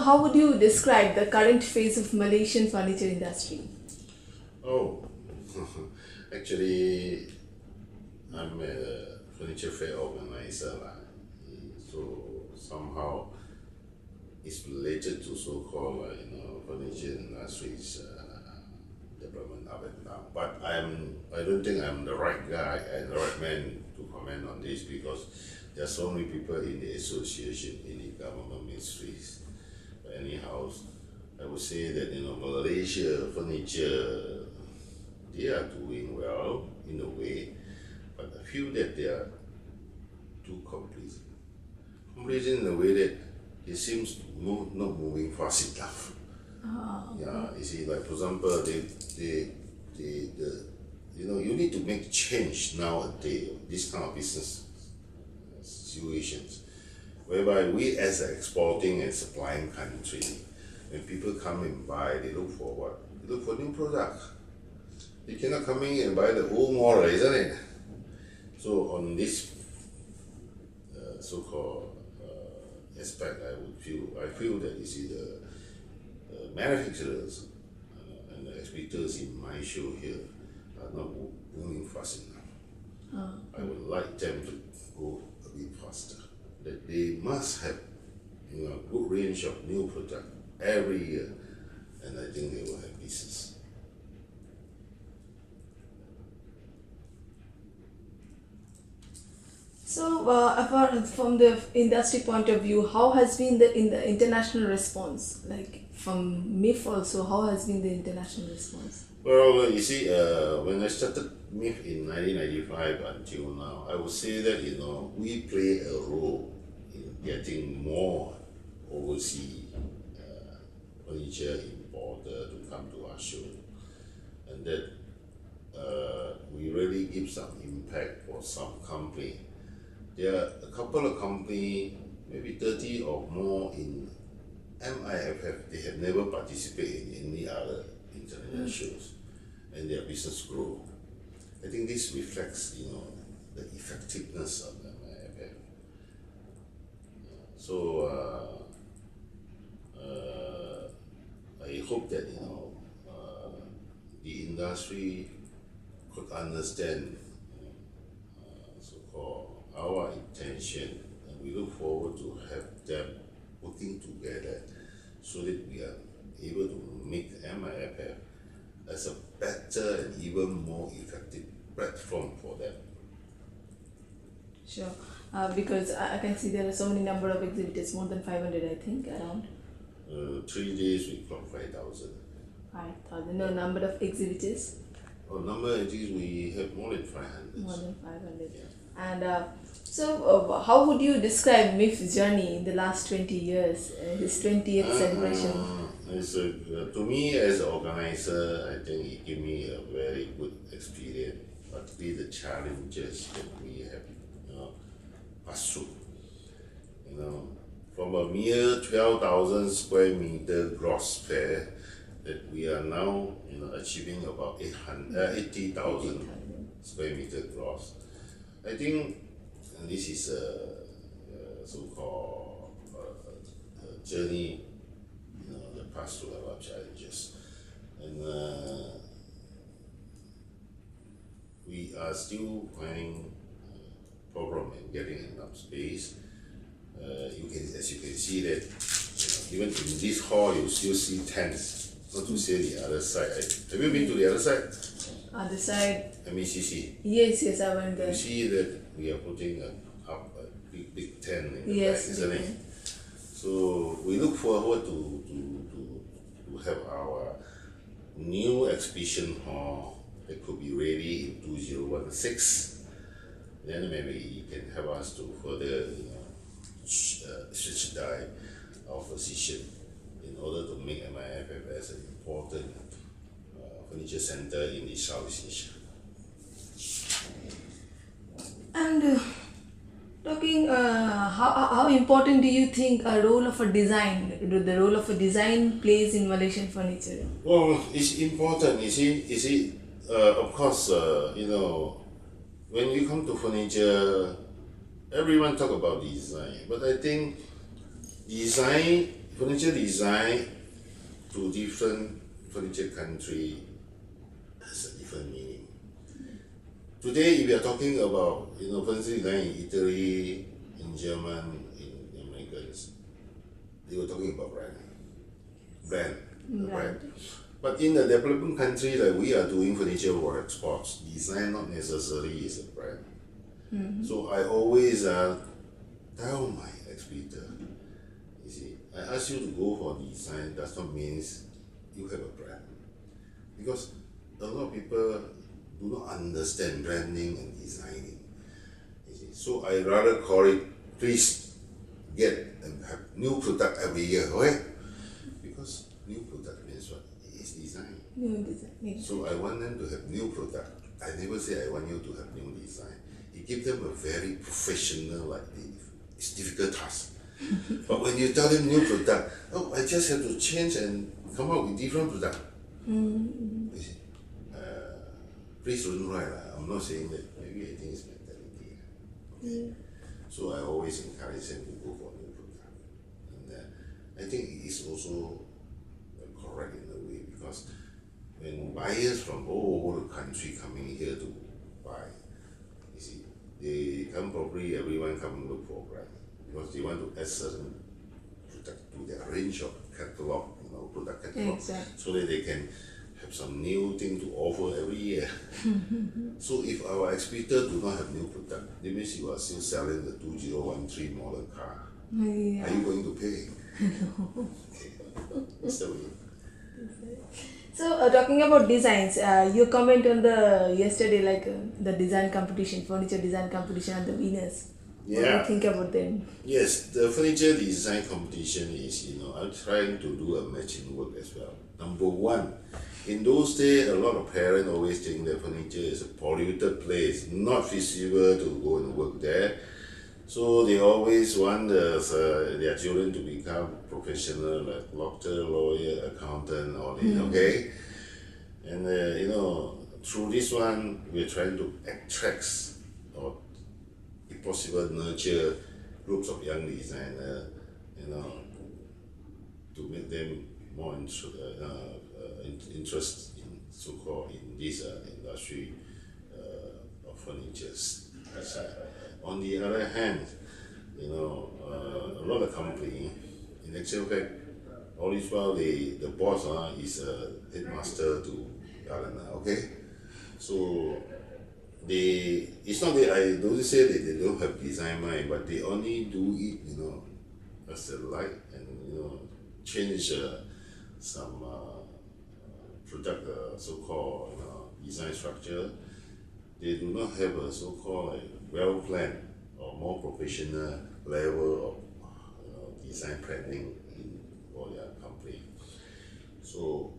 how would you describe the current phase of Malaysian furniture industry? Oh, actually, I'm a furniture fair organizer, lah. So somehow it's related to so-called furniture industry's development up and down. But I don't think I'm the right guy and the right man to comment on this, because there are so many people in the association, in the government ministries. But anyhow, I would say that Malaysia furniture, they are doing well in a way, but I feel that they are too complacent. Complacent in a way that it seems not moving fast enough. Yeah, you see, like for example, you need to make change nowadays. This kind of business situations, whereby we as an exporting and supplying country, when people come and buy, they look for what? They look for new product. They cannot come in and buy the old model, isn't it? So on this so-called aspect, I feel that you see the manufacturers and the exhibitors in my show here are not moving fast enough. I would like them to go a bit faster. That they must have a good range of new product every year, and I think they will have business. So, apart from the industry point of view, how has been the international response? Like from MIFF also, how has been the international response? Well, you see, when I started MIFF in 1995 until now, I would say that we play a role in getting more overseas furniture importer to come to our show, and that we really give some impact for some company. There are a couple of companies, maybe 30 or more in MIFF. They have never participated in any other international shows, and their business grow. I think this reflects, the effectiveness of MIFF. So I hope that the industry could understand so-called our intention, and we look forward to have them working together so that we are able to make MIFF as a better and even more effective platform for them. Sure, because I can see there are so many number of exhibitors, more than 500 I think, around. 3 days we clocked 5,000. 5,000, no number of exhibitors? Number of exhibitors we have more than 500. More than 500. Yeah. And so how would you describe MIFF's journey in the last 20 years, his 20th celebration? To me as an organizer, I think it gave me a very good experience, particularly the challenges that we have passed through. From a mere 12,000 square meter gross fair, that we are now achieving about 80,000 square meter gross. I think this is a so-called journey, that passed through a lot of challenges, and we are still finding problem in getting enough space. As you can see that even in this hall you still see tents, not to say the other side. Have you been to the other side? Other side? MECC. Yes, I went there. You see that we are putting up a big tent in the back, isn't it? So we look forward to have our new exhibition hall that could be ready in 2016. Then maybe you can help us to further strategize our position in order to make MIFF as an important furniture center in the Southeast Asia. And talking, how important do you think the role of a design plays in Malaysian furniture? Well, it's important. You see, of course, when you come to furniture, everyone talk about design, but I think design furniture design to different furniture country has a different meaning. Today, if we are talking about furniture design in Italy, in German, in Americans, they were talking about brand. But in the developing country, like we are doing furniture for exports, design not necessarily is a brand. So I always tell my expeditor, you see, I ask you to go for design does not mean you have a brand. Because a lot of people do not understand branding and designing. You see. So I rather call it, please get and have new product every year, right? Because new product means what? It is design. New design. So I want them to have new product. I never say I want you to have new design. It gives them a very professional, it's difficult task. But when you tell them new product, oh, I just have to change and come up with different product. You see, please don't write. I'm not saying that. Maybe I think it's mentality. Okay? So I always encourage them to go for new product. And I think it is also correct in a way, because when buyers from all over the country coming here to buy, you see, they come probably everyone come look for brand, because they want to add certain product to their range of catalog, product catalog, Exactly. so that they can have some new thing to offer every year. So if our expeditor do not have new product, that means you are still selling the 2013 model car. Yeah. Are you going to pay? Okay. That's the way. So talking about designs, you comment on the yesterday the design competition, furniture design competition, and the winners. What do you think about them? Yes, the furniture design competition is, I'm trying to do a matching work as well. Number one, in those days, a lot of parents always think that furniture is a polluted place, not feasible to go and work there. So they always want their children to become professional, like doctor, lawyer, accountant, all this, okay? And through this one, we're trying to attract, or if possible, nurture groups of young designers, to make them more interest in so-called in this industry of furnitures. On the other hand, a lot of company, in actual fact, all this while the boss is a headmaster to Galana, okay? So it's not that I don't say that they don't have design mind, but they only do it, as a light and change some product so-called design structure. They do not have a so-called well-planned or more professional level of design planning for their company. So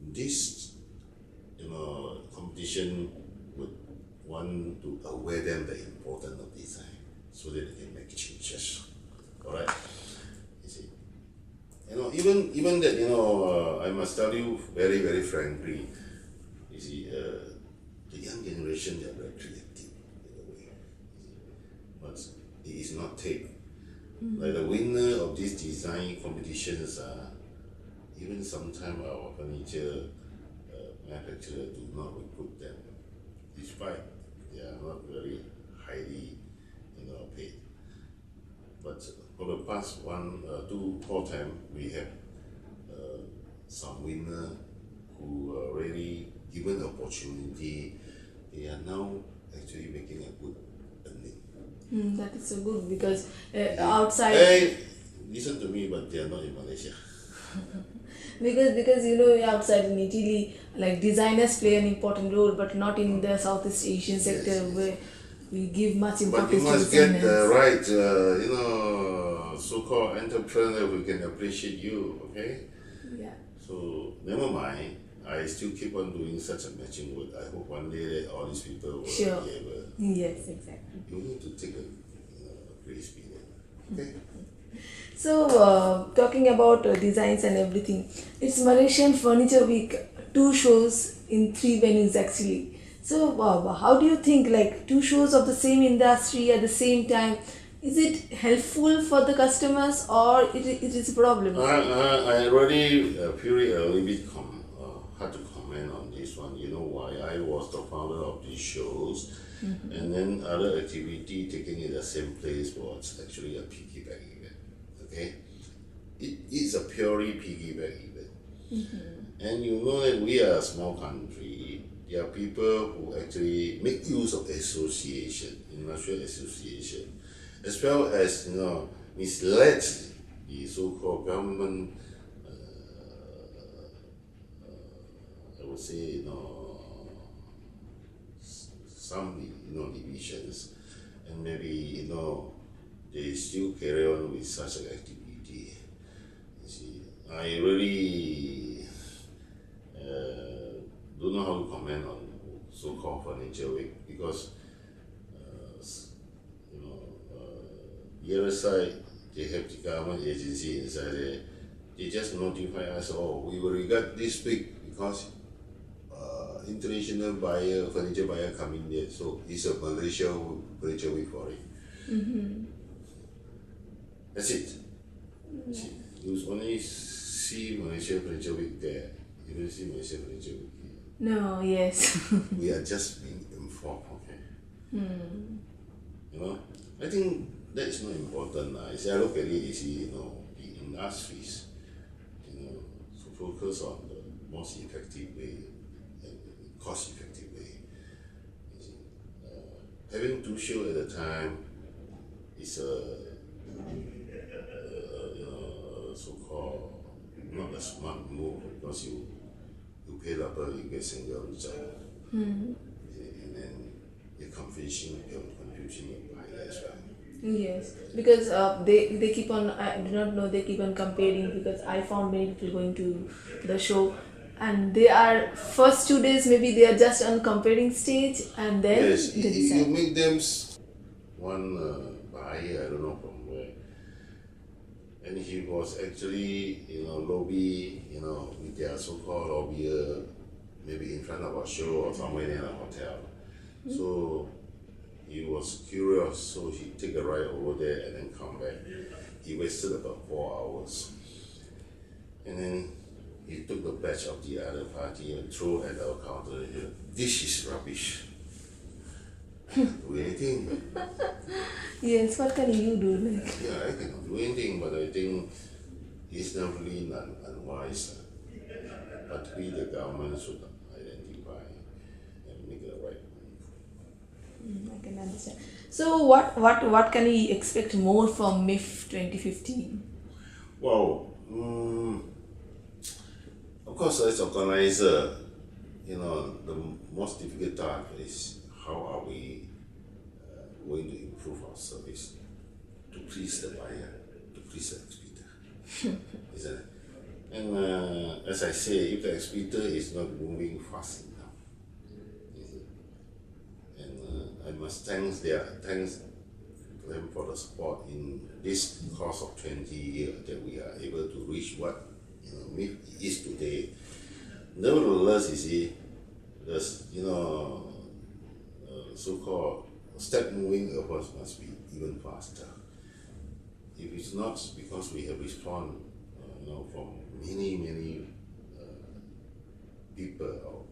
this competition would want to aware them the importance of design, so that they can make changes. Alright? You see. Even that, I must tell you very, very frankly, you see, the young generation, they are very creative in a way. But it is not take. Like the winner of these design competitions, even sometimes our furniture manufacturer do not recruit them, despite they are not very highly paid. But for the past 1, 2, 4 times, we have some winner who are really given the opportunity. They are now actually making a good earning. That is so good, because outside. Hey, listen to me, but they are not in Malaysia. because outside in Italy, designers play an important role, but not in the Southeast Asian sector, Yes. where we give much But importance you to must get designers. the right, so-called entrepreneur who can appreciate you, okay? Yeah. So never mind. I still keep on doing such a matching work. I hope one day that all these people will Sure. be able. Yes, exactly. You need to take a grace period. Okay? So, talking about designs and everything, it's Malaysian Furniture Week, 2 shows in 3 venues actually. So, how do you think 2 shows of the same industry at the same time Is it helpful for the customers or it is a problem? I already feel it a little bit hard to comment on this one. You know why? I was the founder of these shows, and then other activity taking in the same place was actually a piggyback event. Okay, it is a purely piggyback event, and you know that we are a small country. There are people who actually make use of association, industrial association, as well as misled the so-called government. I would say some divisions, and maybe they still carry on with such an activity. You see, I really don't know how to comment on so-called furniture week because the other side they have the government agency inside there. They just notify us, oh, we will regard this week because international buyer, furniture buyer coming there. So it's a Malaysia week for it. That's it. See, you only see Malaysia furniture week there. You don't see Malaysia furniture week here. No, yes. We are just being informed, okay? I think that is not important. I look at it, you see, the industries, to focus on the most effective way and cost-effective way. You see, having two shows at a time is so-called not a smart move because you pay double, you get single result. And then you're confusing your buyer as well. Yes, because they keep on, I do not know, they keep on comparing because I found many people going to the show and they are first 2 days maybe they are just on comparing stage and then yes, they you decide. make them one buyer, I don't know from where, and he was actually lobby with their so-called lobbyer maybe in front of a show or somewhere near a hotel. So he was curious, so he take a ride over there and then come back. He wasted about 4 hours. And then he took the badge of the other party and threw at our counter. He said, "This is rubbish." I can't do anything. Yes, what can you do? Like? Yeah, I cannot do anything, but I think it's definitely unwise. But we, the government, should identify and make the right move. I can understand. So what can we expect more from MIFF 2015? Wow. Of course, as organizer, the most difficult task is how are we going to improve our service to please the buyer, to please the exhibitor, isn't it? And as I say, if the exhibitor is not moving fast enough, and I must thank them for the support in this course of 20 years that we are able to reach what MIFF is today. Nevertheless, you see, there's so-called step moving upwards must be even faster. If it's not because we have responded, from many people or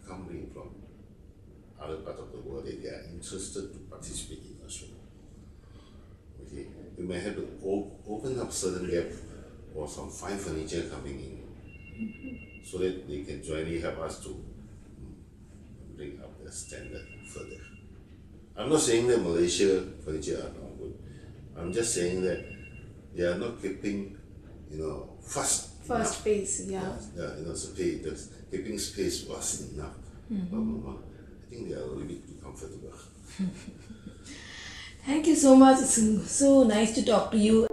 companies from other parts of the world that they are interested to participate in the show. Okay, we may have to open up certain gap or some fine furniture coming in, so that they can jointly help us to bring up the standard further. I'm not saying that Malaysia furniture are not good. I'm just saying that they are not keeping, Fast pace, yeah. Space, keeping space was enough. I think they are a little bit too comfortable. Thank you so much. It's so nice to talk to you.